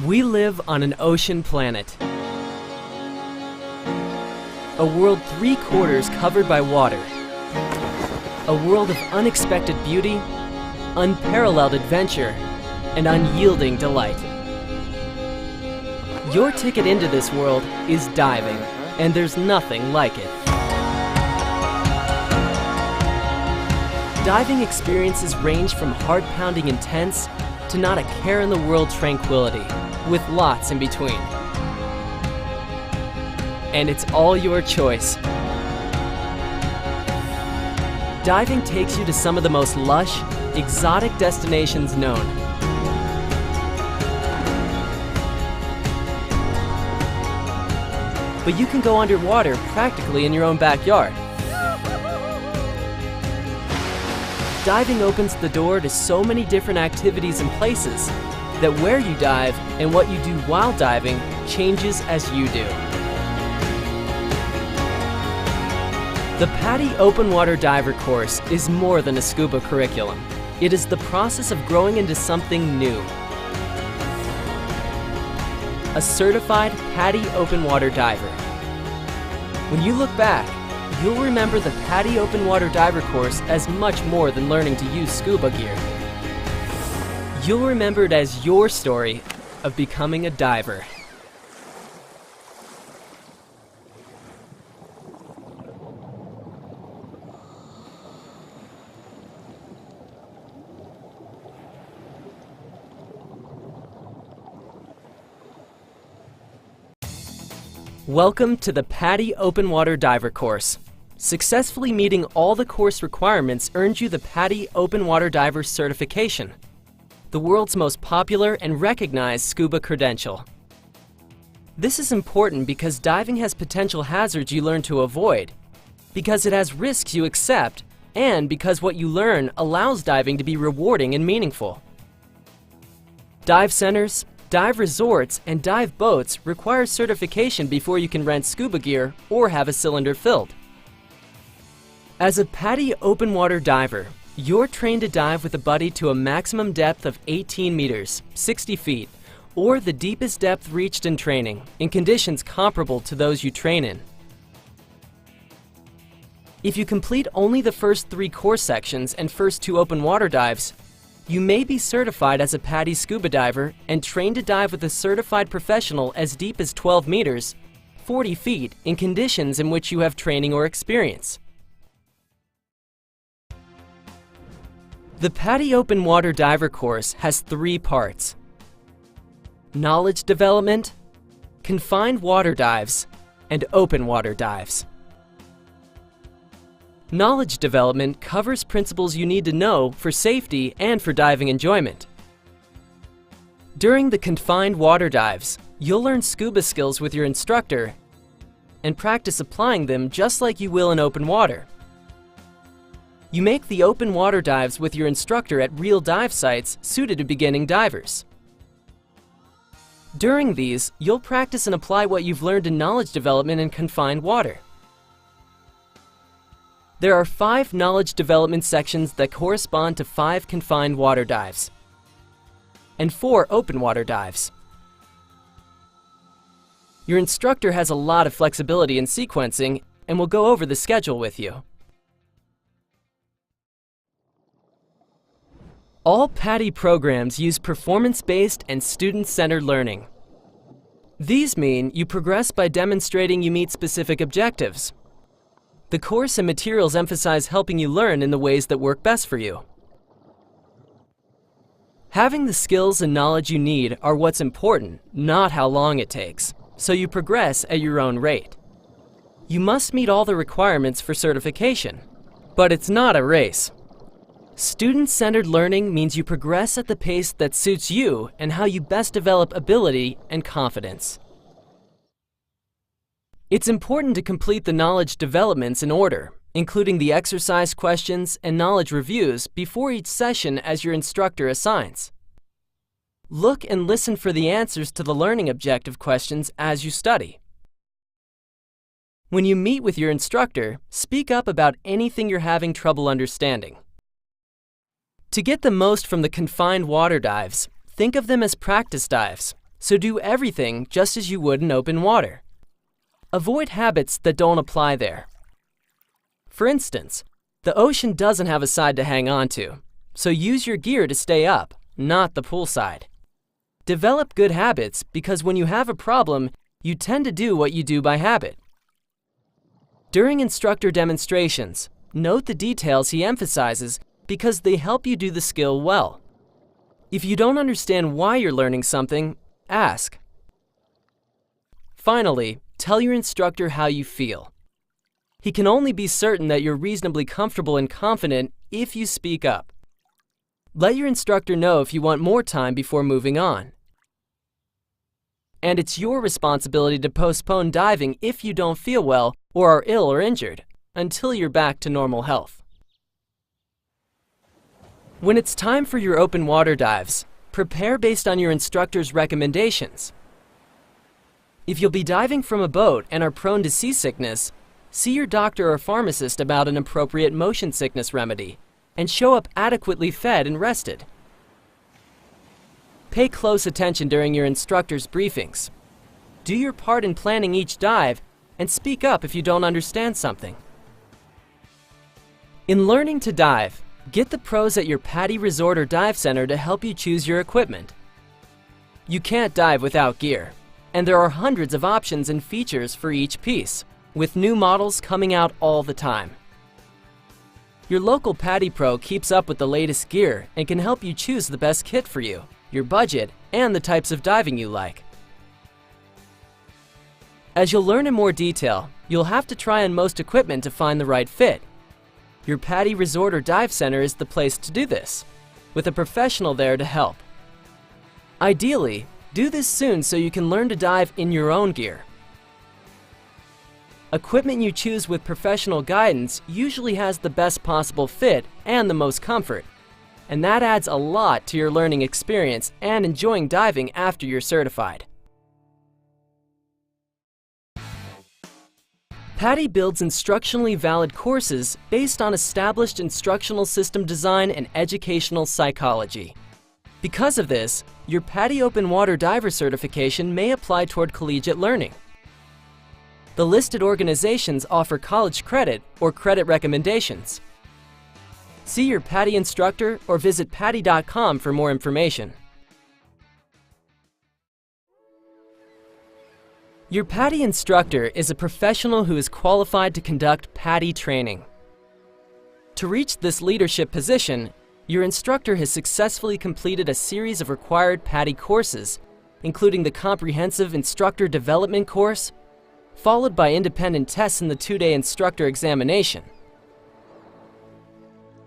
We live on an ocean planet. A world 3/4 covered by water. A world of unexpected beauty, unparalleled adventure, and unyielding delight. Your ticket into this world is diving, and there's nothing like it. Diving experiences range from heart-pounding intense to not a care in the world tranquility, with lots in between. And it's all your choice. Diving takes you to some of the most lush, exotic destinations known. But you can go underwater practically in your own backyard. Diving opens the door to so many different activities and places that where you dive and what you do while diving changes as you do. The PADI Open Water Diver course is more than a scuba curriculum. It is the process of growing into something new. A certified PADI Open Water Diver. When you look back, you'll remember the PADI Open Water Diver course as much more than learning to use scuba gear. You'll remember it as your story of becoming a diver. Welcome to the PADI Open Water Diver course. Successfully meeting all the course requirements earned you the PADI Open Water Diver certification, the world's most popular and recognized scuba credential. This is important because diving has potential hazards you learn to avoid, because it has risks you accept, and because what you learn allows diving to be rewarding and meaningful. Dive centers, dive resorts, and dive boats require certification before you can rent scuba gear or have a cylinder filled. As a PADI Open Water Diver, you're trained to dive with a buddy to a maximum depth of 18 meters, 60 feet, or the deepest depth reached in training, in conditions comparable to those you train in. If you complete only the first 3 course sections and first 2 open water dives, you may be certified as a PADI scuba diver and trained to dive with a certified professional as deep as 12 meters, 40 feet, in conditions in which you have training or experience. The PADI Open Water Diver course has 3 parts: knowledge development, confined water dives, and open water dives. Knowledge development covers principles you need to know for safety and for diving enjoyment. During the confined water dives, you'll learn scuba skills with your instructor and practice applying them just like you will in open water. You make the open water dives with your instructor at real dive sites suited to beginning divers. During these, you'll practice and apply what you've learned in knowledge development in confined water. There are 5 knowledge development sections that correspond to 5 confined water dives and 4 open water dives. Your instructor has a lot of flexibility in sequencing and will go over the schedule with you. All PADI programs use performance-based and student-centered learning. These mean you progress by demonstrating you meet specific objectives. The course and materials emphasize helping you learn in the ways that work best for you. Having the skills and knowledge you need are what's important, not how long it takes, so you progress at your own rate. You must meet all the requirements for certification, but it's not a race. Student-centered learning means you progress at the pace that suits you and how you best develop ability and confidence. It's important to complete the knowledge developments in order, including the exercise questions and knowledge reviews before each session as your instructor assigns. Look and listen for the answers to the learning objective questions as you study. When you meet with your instructor, speak up about anything you're having trouble understanding. To get the most from the confined water dives, think of them as practice dives, so do everything just as you would in open water. Avoid habits that don't apply there. For instance, the ocean doesn't have a side to hang on to, so use your gear to stay up, not the pool side. Develop good habits because when you have a problem, you tend to do what you do by habit. During instructor demonstrations, note the details he emphasizes because they help you do the skill well. If you don't understand why you're learning something, ask. Finally, tell your instructor how you feel. He can only be certain that you're reasonably comfortable and confident if you speak up. Let your instructor know if you want more time before moving on. And it's your responsibility to postpone diving if you don't feel well or are ill or injured, until you're back to normal health. When it's time for your open water dives, prepare based on your instructor's recommendations. If you'll be diving from a boat and are prone to seasickness, see your doctor or pharmacist about an appropriate motion sickness remedy, and show up adequately fed and rested. Pay close attention during your instructor's briefings. Do your part in planning each dive, and speak up if you don't understand something. In learning to dive, get the pros at your PADI resort or dive center to help you choose your equipment. You can't dive without gear, and there are hundreds of options and features for each piece, with new models coming out all the time. Your local PADI Pro keeps up with the latest gear and can help you choose the best kit for you, your budget, and the types of diving you like. As you'll learn in more detail, you'll have to try on most equipment to find the right fit. Your PADI resort or dive center is the place to do this, with a professional there to help. Ideally, do this soon so you can learn to dive in your own gear. Equipment you choose with professional guidance usually has the best possible fit and the most comfort, and that adds a lot to your learning experience and enjoying diving after you're certified. PADI builds instructionally valid courses based on established instructional system design and educational psychology. Because of this, your PADI Open Water Diver certification may apply toward collegiate learning. The listed organizations offer college credit or credit recommendations. See your PADI instructor or visit PADI.com for more information. Your PADI instructor is a professional who is qualified to conduct PADI training. To reach this leadership position, your instructor has successfully completed a series of required PADI courses, including the Comprehensive Instructor Development course, followed by independent tests in the 2-day instructor examination.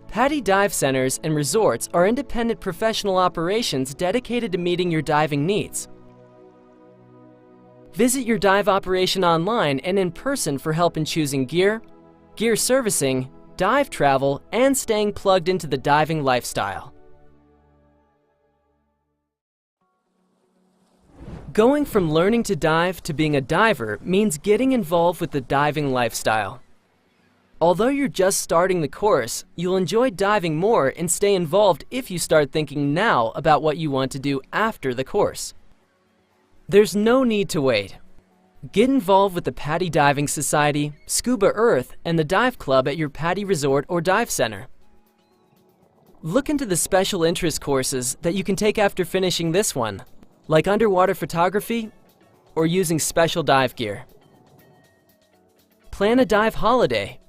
PADI dive centers and resorts are independent professional operations dedicated to meeting your diving needs. Visit your dive operation online and in person for help in choosing gear, gear servicing, dive travel, and staying plugged into the diving lifestyle. Going from learning to dive to being a diver means getting involved with the diving lifestyle. Although you're just starting the course, you'll enjoy diving more and stay involved if you start thinking now about what you want to do after the course. There's no need to wait. Get involved with the PADI Diving Society, Scuba Earth, and the Dive Club at your PADI resort or dive center. Look into the special interest courses that you can take after finishing this one, like underwater photography or using special dive gear. Plan a dive holiday.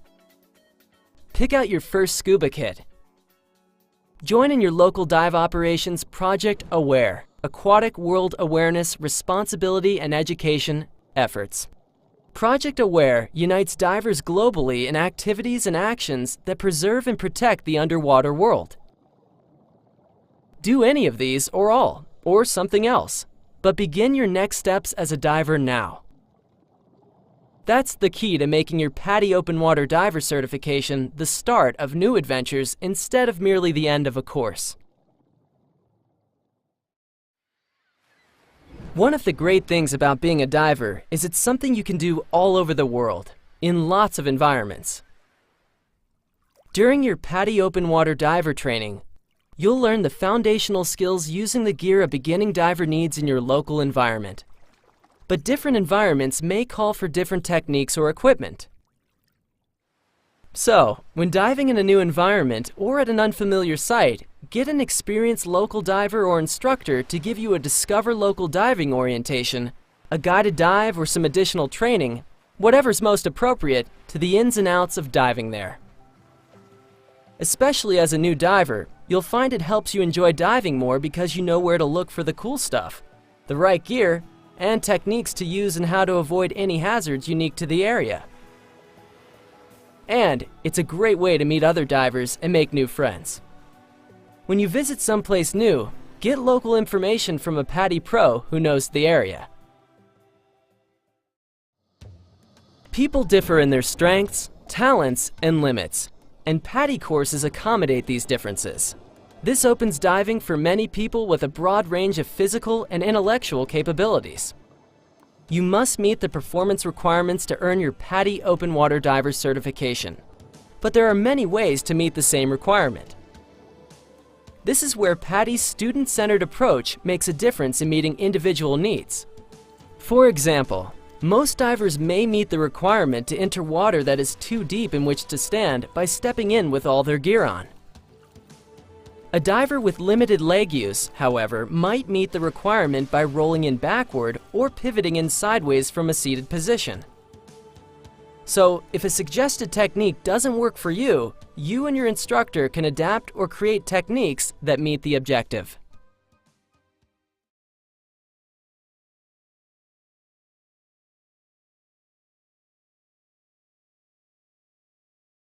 Pick out your first scuba kit. Join in your local dive operations Project AWARE, Aquatic World Awareness, Responsibility and Education efforts. Project AWARE unites divers globally in activities and actions that preserve and protect the underwater world. Do any of these or all, or something else, but begin your next steps as a diver now. That's the key to making your PADI Open Water Diver certification the start of new adventures instead of merely the end of a course. One of the great things about being a diver is it's something you can do all over the world, in lots of environments. During your PADI Open Water Diver training, You'll learn the foundational skills using the gear a beginning diver needs in your local environment. But different environments may call for different techniques or equipment. So, when diving in a new environment or at an unfamiliar site, get an experienced local diver or instructor to give you a Discover Local Diving orientation, a guided dive, or some additional training, whatever's most appropriate to the ins and outs of diving there. Especially as a new diver, you'll find it helps you enjoy diving more because you know where to look for the cool stuff, the right gear, and techniques to use and how to avoid any hazards unique to the area. And it's a great way to meet other divers and make new friends. When you visit someplace new, get local information from a PADI pro who knows the area. People differ in their strengths, talents, and limits, and PADI courses accommodate these differences. This opens diving for many people with a broad range of physical and intellectual capabilities. You must meet the performance requirements to earn your PADI Open Water Diver certification. But there are many ways to meet the same requirement. This is where PADI's student-centered approach makes a difference in meeting individual needs. For example, most divers may meet the requirement to enter water that is too deep in which to stand by stepping in with all their gear on. A diver with limited leg use, however, might meet the requirement by rolling in backward or pivoting in sideways from a seated position. So, if a suggested technique doesn't work for you, you and your instructor can adapt or create techniques that meet the objective.